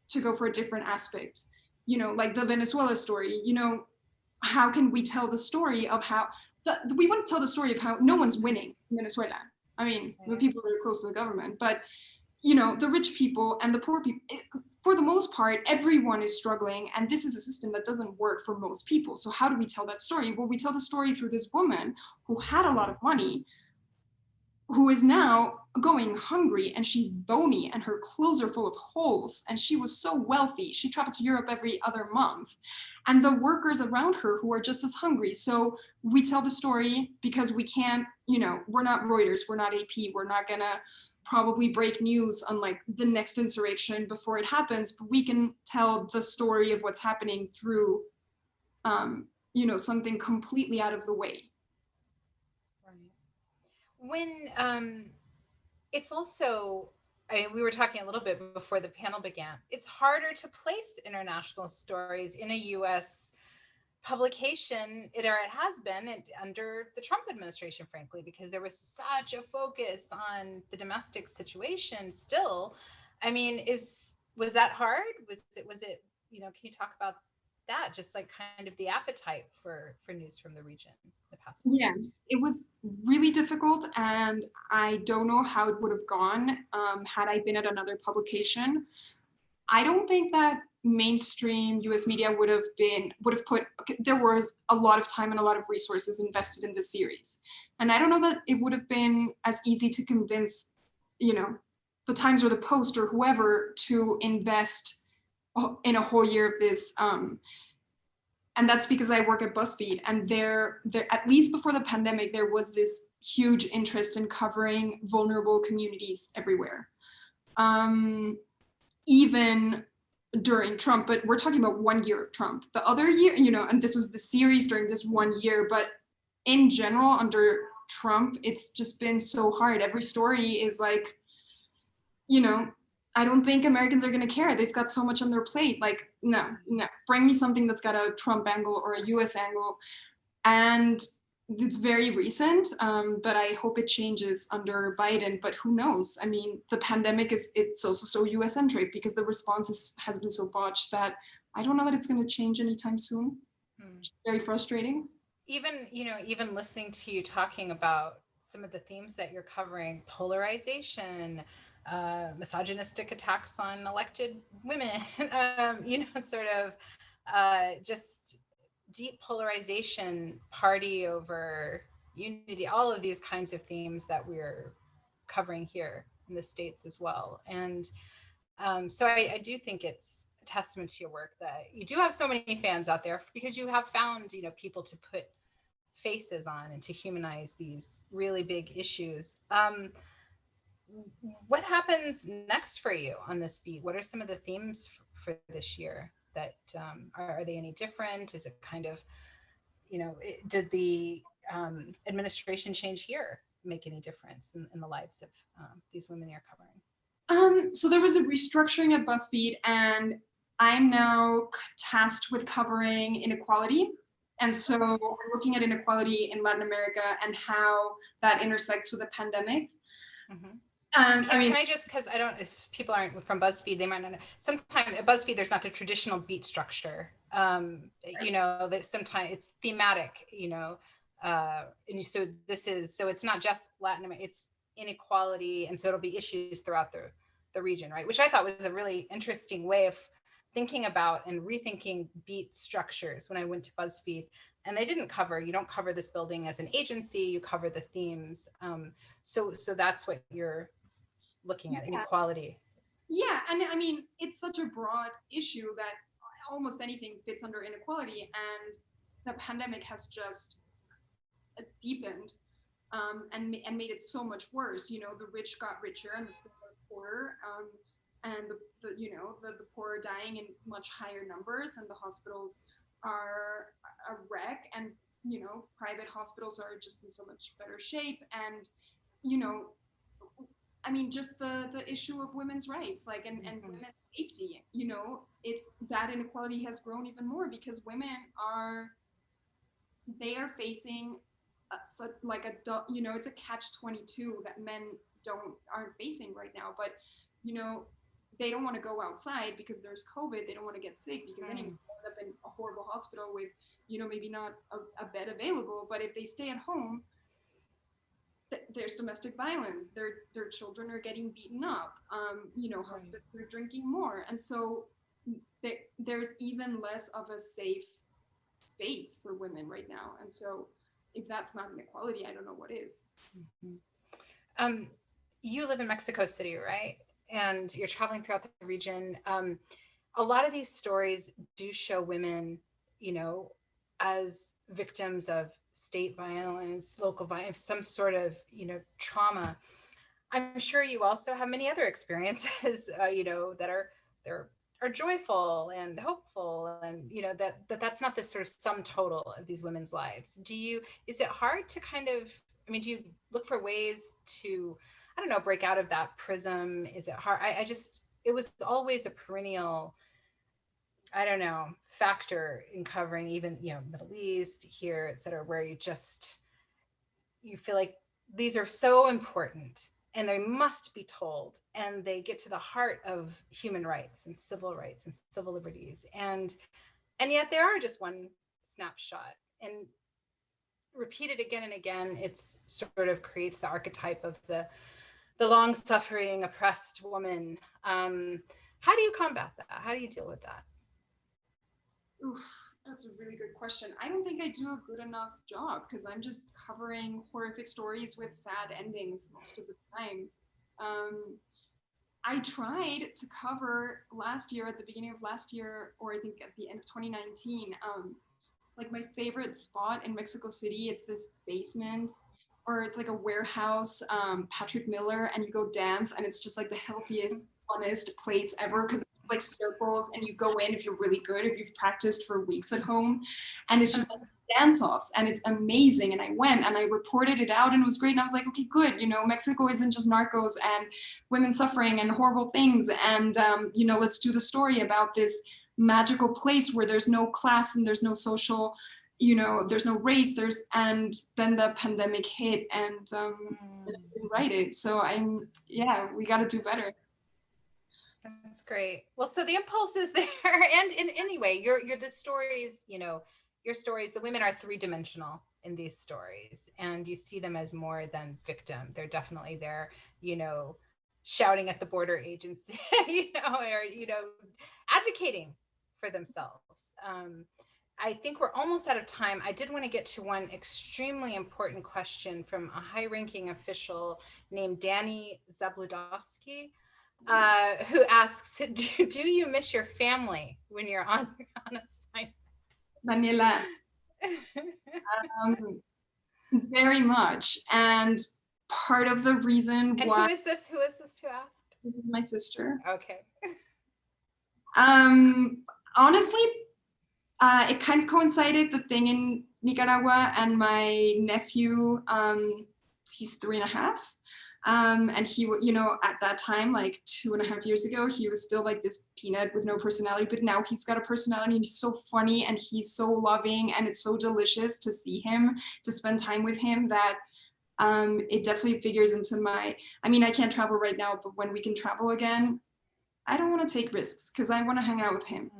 to go for a different aspect. Like the Venezuela story, how can we tell the story of how, we want to tell the story of how no one's winning in Venezuela. I mean, the people that are close to the government, but the rich people and the poor people, for the most part, everyone is struggling. And this is a system that doesn't work for most people. So how do we tell that story? Well, we tell the story through this woman who had a lot of money, who is now going hungry, and she's bony and her clothes are full of holes, and she was so wealthy. She traveled to Europe every other month, and the workers around her who are just as hungry. So we tell the story because we can't, we're not Reuters, we're not AP, we're not gonna probably break news on like the next insurrection before it happens, but we can tell the story of what's happening through something completely out of the way. When it's also, we were talking a little bit before the panel began, it's harder to place international stories in a US publication, it has been under the Trump administration, frankly, because there was such a focus on the domestic situation still. I mean, was that hard? Was it, can you talk about that, just like kind of the appetite for news from the region the past years? It was really difficult, and I don't know how it would have gone had I been at another publication. I don't think that mainstream US media would have put, there was a lot of time and a lot of resources invested in this series, and I don't know that it would have been as easy to convince the Times or the Post or whoever to invest in a whole year of this, and that's because I work at BuzzFeed, and there at least before the pandemic, there was this huge interest in covering vulnerable communities everywhere, even during Trump. But we're talking about 1 year of Trump. The other year, and this was the series during this 1 year, but in general under Trump, it's just been so hard. Every story is like, I don't think Americans are going to care. They've got so much on their plate. Like, no, bring me something that's got a Trump angle or a US angle. And it's very recent, but I hope it changes under Biden, but who knows? I mean, the pandemic it's also so US centric because the response has been so botched that I don't know that it's going to change anytime soon. It's very frustrating. Even listening to you talking about some of the themes that you're covering, polarization, misogynistic attacks on elected women, just deep polarization, party over unity, all of these kinds of themes that we're covering here in the States as well. And So I do think it's a testament to your work that you do have so many fans out there, because you have found, people to put faces on and to humanize these really big issues. What happens next for you on this beat? What are some of the themes for this year that are they any different? Is it kind of, did the administration change here make any difference in the lives of these women you're covering? So there was a restructuring at BuzzFeed, and I'm now tasked with covering inequality. And so I'm looking at inequality in Latin America and how that intersects with the pandemic. Mm-hmm. Can I just, because if people aren't from BuzzFeed, they might not know. Sometimes at BuzzFeed, there's not the traditional beat structure. That sometimes it's thematic, and so it's not just Latin America, it's inequality. And so it'll be issues throughout the region, right? Which I thought was a really interesting way of thinking about and rethinking beat structures when I went to BuzzFeed. And they you don't cover this building as an agency, you cover the themes. So that's what you're looking at, inequality. Yeah, and I mean, it's such a broad issue that almost anything fits under inequality, and the pandemic has just deepened and made it so much worse. The rich got richer and the poor got poorer, and the poor are dying in much higher numbers, and the hospitals are a wreck, and private hospitals are just in so much better shape. And I mean, just the issue of women's rights, and women's safety, it's that inequality has grown even more because women are facing it's a catch-22 that men aren't facing right now. But they don't want to go outside because there's COVID. They don't want to get sick because then you end up in a horrible hospital with maybe not a bed available. But if they stay at home, there's domestic violence. Their children are getting beaten up. Husbands are drinking more, and so there's even less of a safe space for women right now. And so, if that's not inequality, I don't know what is. Mm-hmm. You live in Mexico City, right? And you're traveling throughout the region. A lot of these stories do show women, as victims of state violence, local violence, some sort of, trauma. I'm sure you also have many other experiences, that are joyful and hopeful, and that's not the sort of sum total of these women's lives. Is it hard to kind of, do you look for ways to, break out of that prism? Is it hard? It was always a perennial, factor in covering even, Middle East here, et cetera, where you feel like these are so important and they must be told, and they get to the heart of human rights and civil liberties. And yet there are just one snapshot, and repeated again and again, it's sort of creates the archetype of the long-suffering, oppressed woman. How do you combat that? How do you deal with that? Oof, that's a really good question. I don't think I do a good enough job because I'm just covering horrific stories with sad endings most of the time. I tried to cover at the beginning of last year, or I think at the end of 2019, my favorite spot in Mexico City. It's this basement, or it's like a warehouse, Patrick Miller, and you go dance, and it's just like the healthiest, funnest place ever because it's like circles, and you go in if you're really good, if you've practiced for weeks at home, and it's just like dance-offs, and it's amazing. And I went and I reported it out, and it was great. And I was like, okay, good. Mexico isn't just narcos and women suffering and horrible things, and let's do the story about this magical place where there's no class and there's no social, there's no race, and then the pandemic hit, and I didn't write it. So we got to do better. That's great. Well, so the impulse is there, and in any way, your the stories, your stories, the women are three-dimensional in these stories, and you see them as more than victim. They're definitely there, shouting at the border agency, or advocating for themselves. I think we're almost out of time. I did want to get to one extremely important question from a high-ranking official named Karla Zabludovsky. who asks, do you miss your family when you're on assignment? Daniela, very much. And part of the reason and why— who is this to ask? This is my sister. Okay. Honestly, it kind of coincided, the thing in Nicaragua, and my nephew, he's 3.5. And he, you know, at that time, like 2.5 years ago, he was still like this peanut with no personality, but now he's got a personality, and he's so funny, and he's so loving, and it's so delicious to see him, to spend time with him, that it definitely figures into my— I mean, I can't travel right now, but when we can travel again, I don't want to take risks because I want to hang out with him.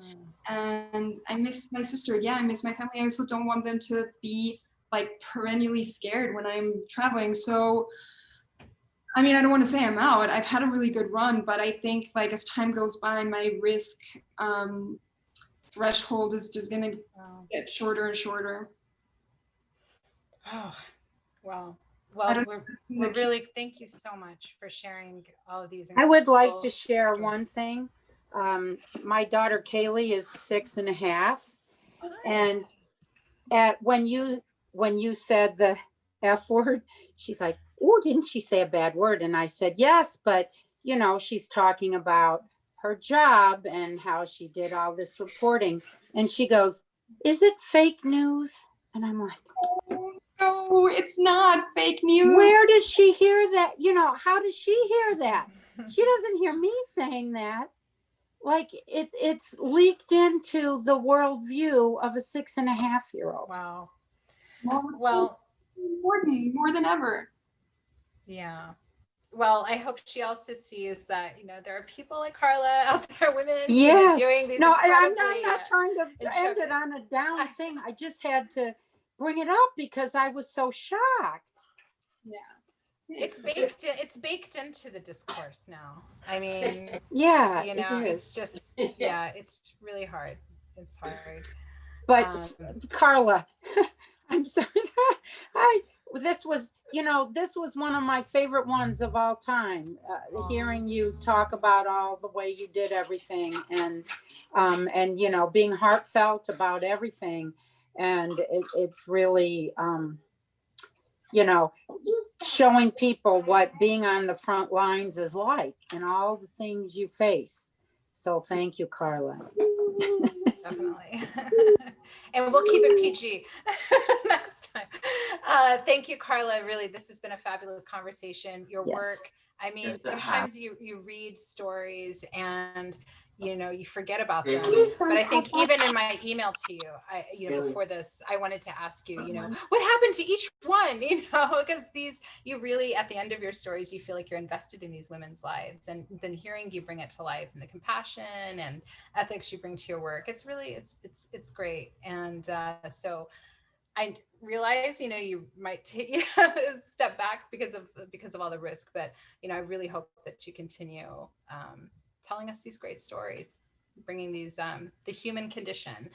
And I miss my sister. Yeah, I miss my family. I also don't want them to be like perennially scared when I'm traveling. So, I mean, I don't want to say I'm out. I've had a really good run, but I think like as time goes by, my risk threshold is just going to get shorter and shorter. Oh, wow. Well, we're really, thank you so much for sharing all of these. I would like to share one thing. My daughter Kaylee is 6.5, and when you said the F word, she's like, "Oh, didn't she say a bad word?" And I said, "Yes, but you know, she's talking about her job and how she did all this reporting." And she goes, "Is it fake news?" And I'm like, no, it's not fake news. Where does she hear that? You know, how does she hear that? She doesn't hear me saying that. Like it's leaked into the worldview of a 6.5-year-old. Wow. Well, more than ever. Yeah. Well, I hope she also sees that, you know, there are people like Karla out there, women, yes. doing these. No, I'm not trying to end it on a down thing. I just had to bring it up because I was so shocked. Yeah. It's baked into the discourse now. I mean, yeah, you know, it's just, yeah, it's really hard. It's hard. But Karla, I'm sorry. This was one of my favorite ones of all time. Hearing you talk about all the way you did everything, and you know, being heartfelt about everything, and it's really you know, showing people what being on the front lines is like and all the things you face. So thank you, Karla. Definitely. And we'll keep it PG next time. Thank you, Karla. Really, this has been a fabulous conversation. Your work, I mean, sometimes you read stories and you know, you forget about them. But I think even in my email to you, before this, I wanted to ask you, what happened to each one, because you really, at the end of your stories, you feel like you're invested in these women's lives, and then hearing you bring it to life and the compassion and ethics you bring to your work, it's really, it's great. And so I realize, you might take a step back because of all the risk, but, I really hope that you continue telling us these great stories, bringing these, the human condition,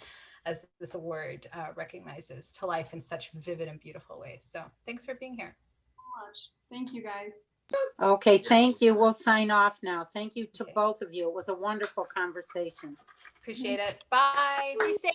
as this award recognizes, to life in such vivid and beautiful ways. So thanks for being here. So much. Thank you, guys. Okay, thank you. We'll sign off now. Thank you to both of you. It was a wonderful conversation. Appreciate it. Bye. Be safe.